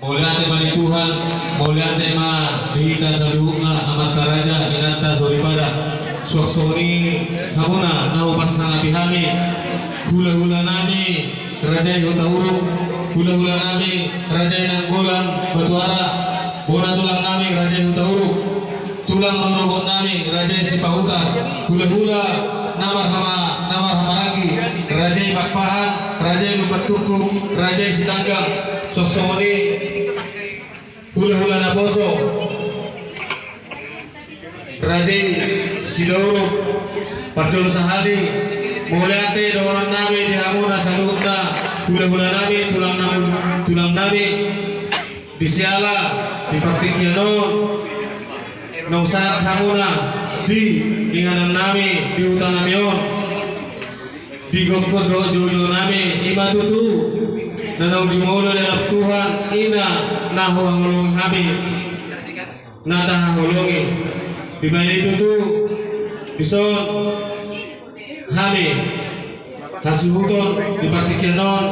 Mauliate mani Tuhan, mauliate ma dihita saluhna amat karaja inanta soripada suasoni hamuna nau pasana pihami hula-hula nami kerajaan kota uruk hula-hula nami kerajaan Nanggolan Batuara bona tulang nami kerajaan kota uruk tulang robot nami kerajaan Sipahuta hula-hula namar hama lagi kerajaan Pakpahan kerajaan Lupat Tuku kerajaan Sitanggang suasoni hula-hula Naboso kerajaan Sidauruk Parjolo Sahali Mauliate doang nami di hamuna saluhna hula-hula nami tulang nami di Siala di Paktikianon Nausat hamuna di inganan nami di hutan namion di Gokor do jojo nami imatutu nanau jumolo dalam Tuhan ina nahu holong kami nata holongi di mana itu tuh bison kami kasih huton di Paktikianon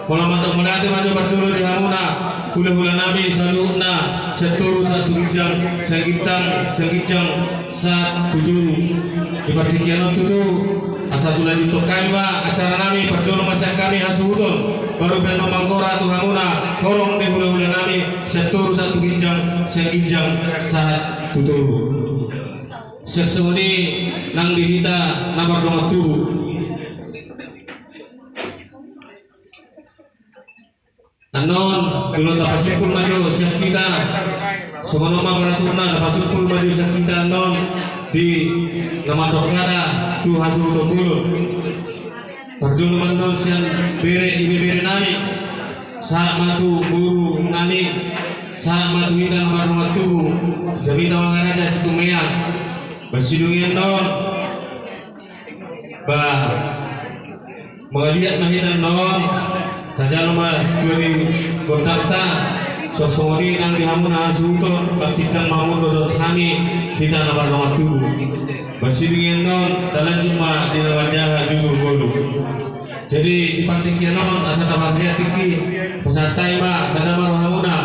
kalau mantuk melihat maju berturu di hamuna hula-hula nami saluhna seturu satu gijang segijang saat tujuh di Paktikianon tutuh asal tulah ditokai ba acara nami berturu masa kami hasuhuton baru penuh manggora tu hamuna korong di hula-hula nami seturu satu gijang segijang saat tutuh seksuni nang dihita nomor 27 anon dulu tapasipul maju siap kita semua nama beratuna tapasipul maju siap kita anon di nama dokara tu hasil dulu perjulu manon sian bere nami saat matu guru nami saat matu kita nomor 27 jamita mangaraja situmea bersidungian non bah melihat mahitan non saja nomor sekali kontakta sosori nang dihamuna asuton baktikan mamun dodot kami kita nomor 27 bersidungian non talan cuma di wajah jujur golu jadi di Paktikianon non asa tabarnya tiki pesantai ma sana maru hamuna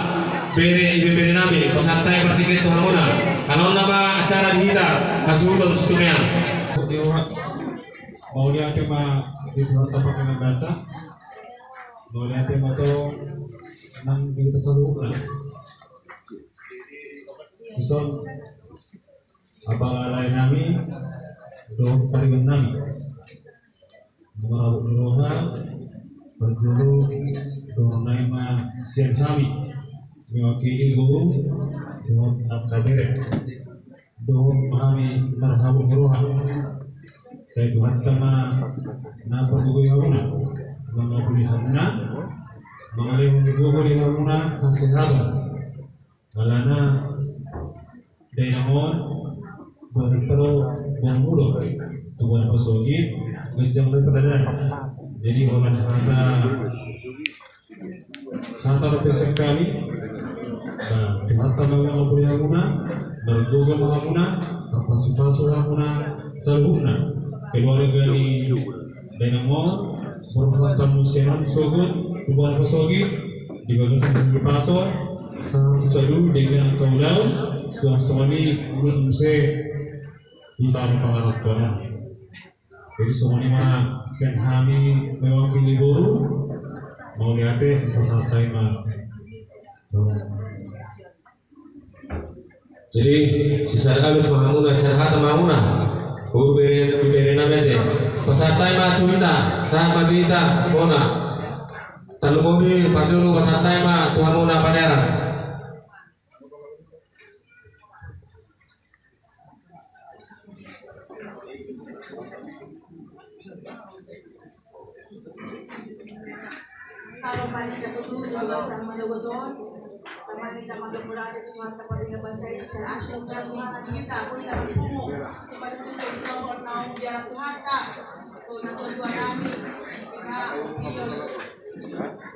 bere nami pesantai Paktikianon itu hamuna kanon nama acara kita kasuton setumnya mau lihat tema di tempat dengan bahasa mau lihat tema itu nang di tersebutison abang lain nami doh tarian nami mengawu roha berjulu doh naima sian kami mewakili guru doh kabere doh kami marhabu roha saya Tuhan sama napa gugu yauna nama buli hamuna mengalih gugu di hamuna kesehatan kalana dainamon bertero dan mudo tuan pasogi gejang berperdana jadi orang harta lebih sekali harta mau buli hamuna bergugu hamuna kapasitas hamuna salhuna keluarga ni Dynamo merupakan museum sogun tubuhan pasogi di bagasan di paso sang sadu dengan kaulau suasani belum se di tanah pengarat kono jadi semuanya mana siang kami mewakili guru mau lihatnya pasal tema jadi sisa halus mahamuna sehat mahamuna guru beri nama aja pesantai mah tuita saat magita bona talu kobi pardulu pesantai mah tuhamuna panera Salam balik satu tuh juga sama dogoton sama kita mandopura itu Tuhan kepada yang bahasa Isra asyik Tuhan lagi kita aku yang berpungu kepada Tuhan Tuhan naung biar Tuhan tak Tuhan Tuhan kami kita bios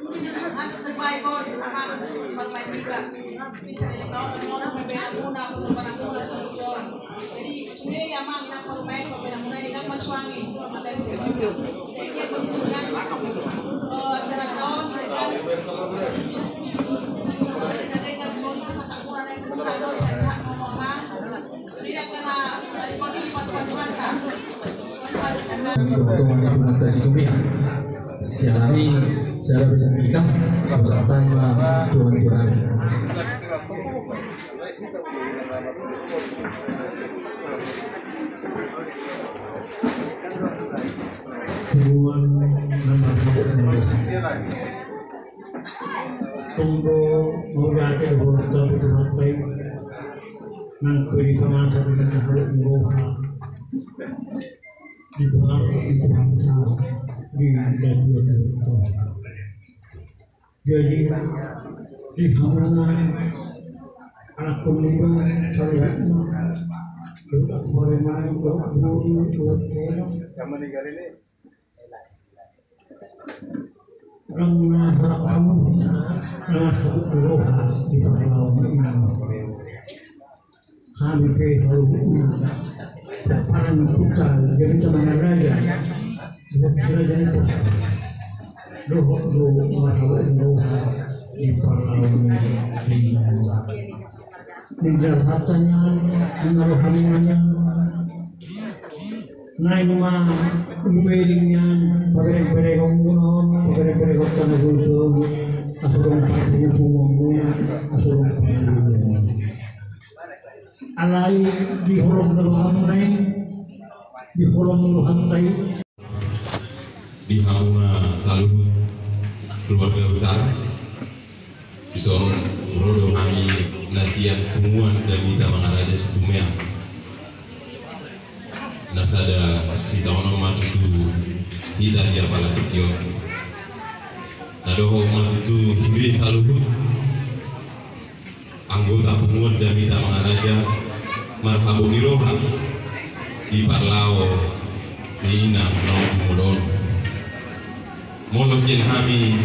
mungkin hati terbaik kon bermain juga bisa dilihat orang berbeda muna muna Tuhan jadi sebenarnya ya mang kita bermain berbeda muna kita mensuangi Tuhan membersi itu sehingga puji Tuhan acara tahun mereka teman-teman yang mengatasi dunia. Sialani secara bisa kita bersama Tuhan Tuhan. Tuhan nama Tuhan. Tunggu mengurati horta berhati nang peri kamasa dengan haluk muroha di bawah di bangsa di dan dua. Jadi di mana anak pemuda salutna tidak bermain berburu bercelak orang mengharap kamu dengan haluk muroha di bawah laut ini hampir haluknya parang putra jadi teman raja sudah jadi doh mahal di parlaun di hartanya menaruh hamunannya naik rumah umelingnya pakai homunon pakai tanah gusung asurung pakai pungungnya asurung pakai alai di horong hamunai di horong hantai di Hamuna Saluhut keluarga besar Bison Rodo kami nasian kumuan Jamita Mangaraja Situmea nasada sitaono matutu hita dia pala kecil nadoho matutu Hindi Saluhut anggota kumuan Jamita Mangaraja Marhabo Niroha di Parlao Nina Nomulon Molo sien kami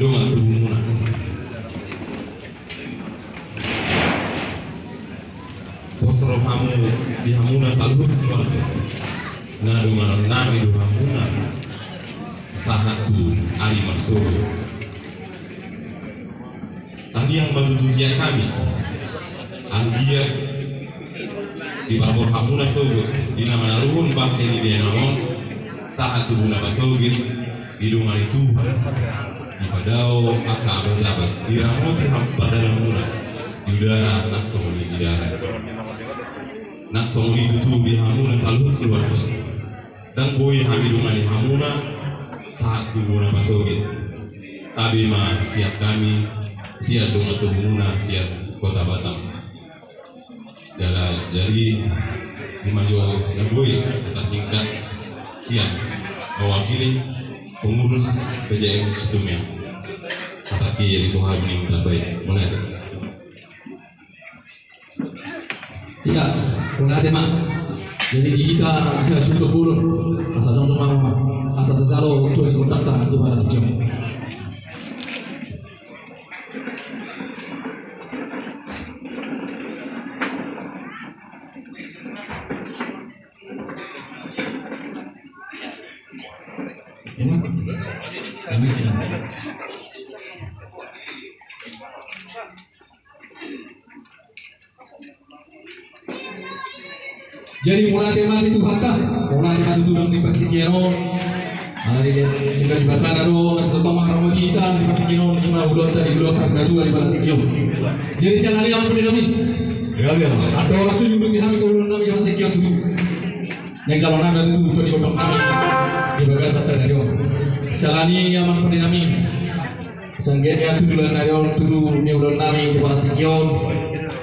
donga tubumuna posro kamu di Hamuna Saluhut keluarga na donga nami do Hamuna sahatu ali masoro tadi yang batu tusia kami anggia di Barbor Hamuna Sogo di nama naruhun pakai di dia namon saat tubuh nama sogit hidung hari Tuhan di padao aka abad di ramoti hampa dalam muna di udara nak songoli di darat nak songoli itu tuh di Hamuna Saluhut keluarga dan boy hamidung hari Hamuna saat tubuh nama sogit tapi mah siap kami siap dong muna siap kota Batam jalan jadi di Majo Naboy kata singkat siap mewakili pengurus PJM Situmea tapi jadi Tuhan yang terbaik mulai tidak mulai tema jadi kita sudah turun asal contoh mama asal sejalo tuh yang utama itu pada jam jadi mulai tema itu hatta mulai tema itu dong di Patikino ada dia tinggal di Basana dong ngasih tentang mahram kita di Patikino lima bulan tadi bulan sampai dua di Patikino jadi siang hari yang punya kami ya ada orang sudah duduk di kami kalau kami di Patikino dulu yang calon ada itu di otak kami di bagas asal dari orang siang hari yang punya kami sanggenya tu bulan hari tu ni bulan kami di Patikino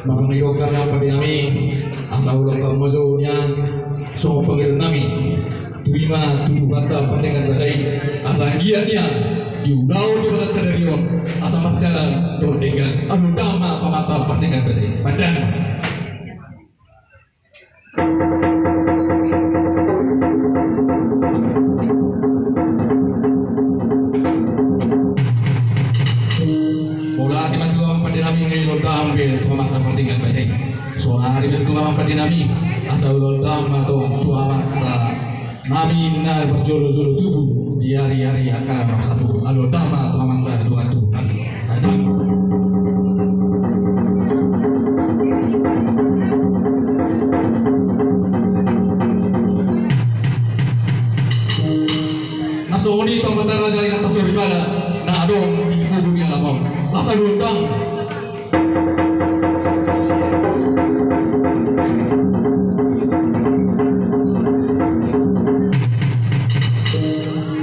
maka mengirokan yang punya kami asal ulang kamuzonya semua panggil nami terima tubuh bata pandangan basai asal giatnya diundau di batas sadarion asal pada dengan anu dama pamata pandangan basai padan mula di mantuan pada nami ngilon dambe pamata pandangan basai so hari itu lama pada nami asal ulang atau tua mata nami benar berjolo-jolo tubuh di hari-hari akan satu alur dama atau mata dua Tuhan ada dong di bumi alam asal undang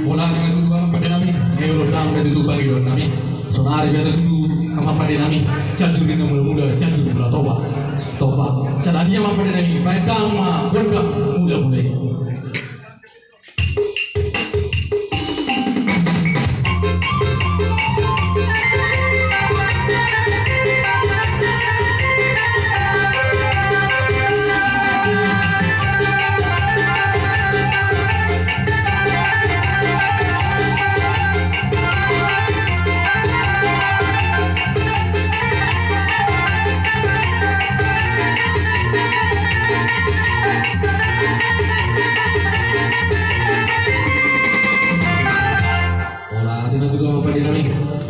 mula dengan tujuan pada nami undang dan tujuan itu nami sonari biasa itu nama pada nami jatuh di mula-mula jatuh mula toba saat dia pada nami pada dama undang mula-mulai.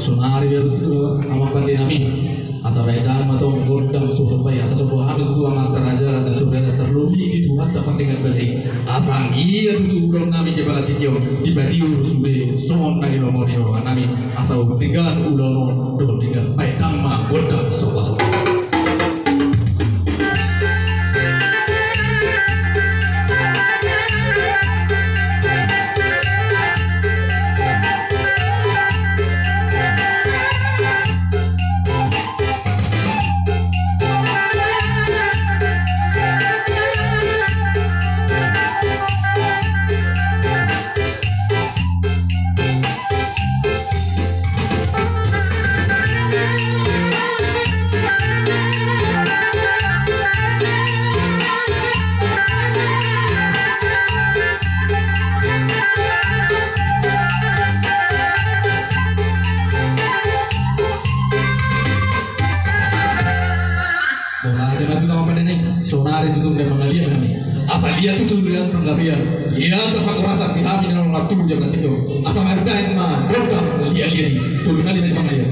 Sonari biar itu ama pandai nami asa bedang atau gondang supaya asa sebuah habis itu anak teraja dan saudara terlebih itu hatta penting bersih asang iya itu udah nami jebal tikio di batiu sudah somon nagi nomor ini orang nami asa tinggal udah non dulu tinggal bedang mah gondang sobat. Sonari itu memang dia kami asal dia itu dengan penggalian dia terpakai rasa dihami dengan waktu dia berarti itu asal mereka yang mah berkam dia itu dengan dia memang dia.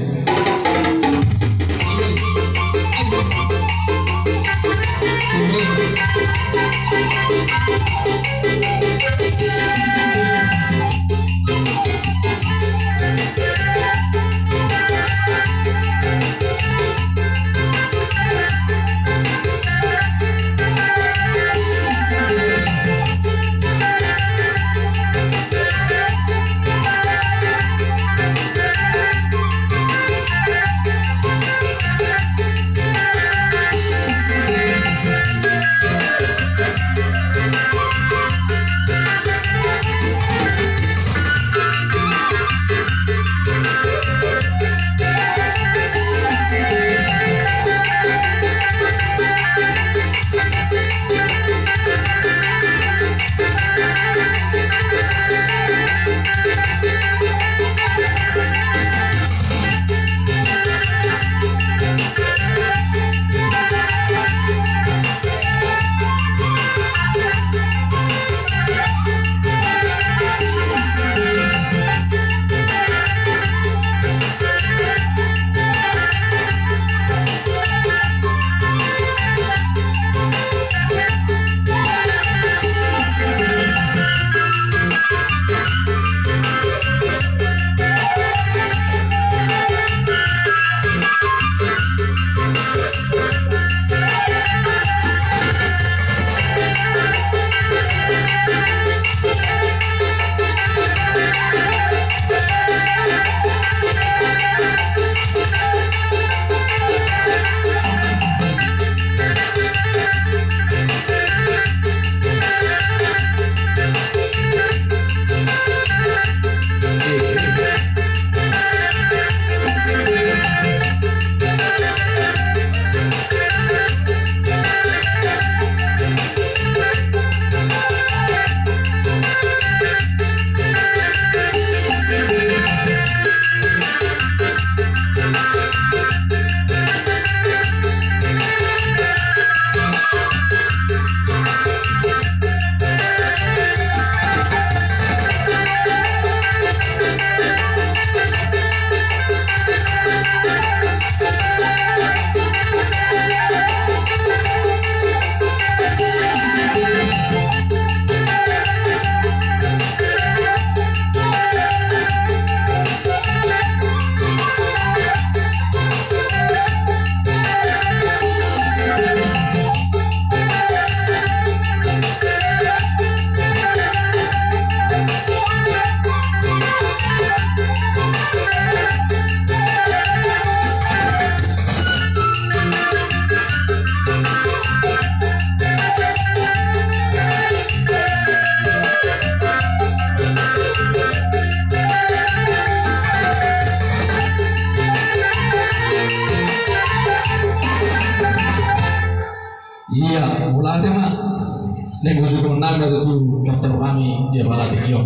Nek musuh menang itu dokter kami dia balatik yo.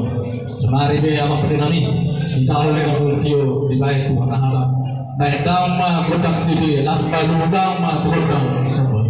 Semari be ama perinami ditahu dengan ultio di baik Tuhan Allah. Baik dang ma kotak sendiri las balu dang ma turun dang semua.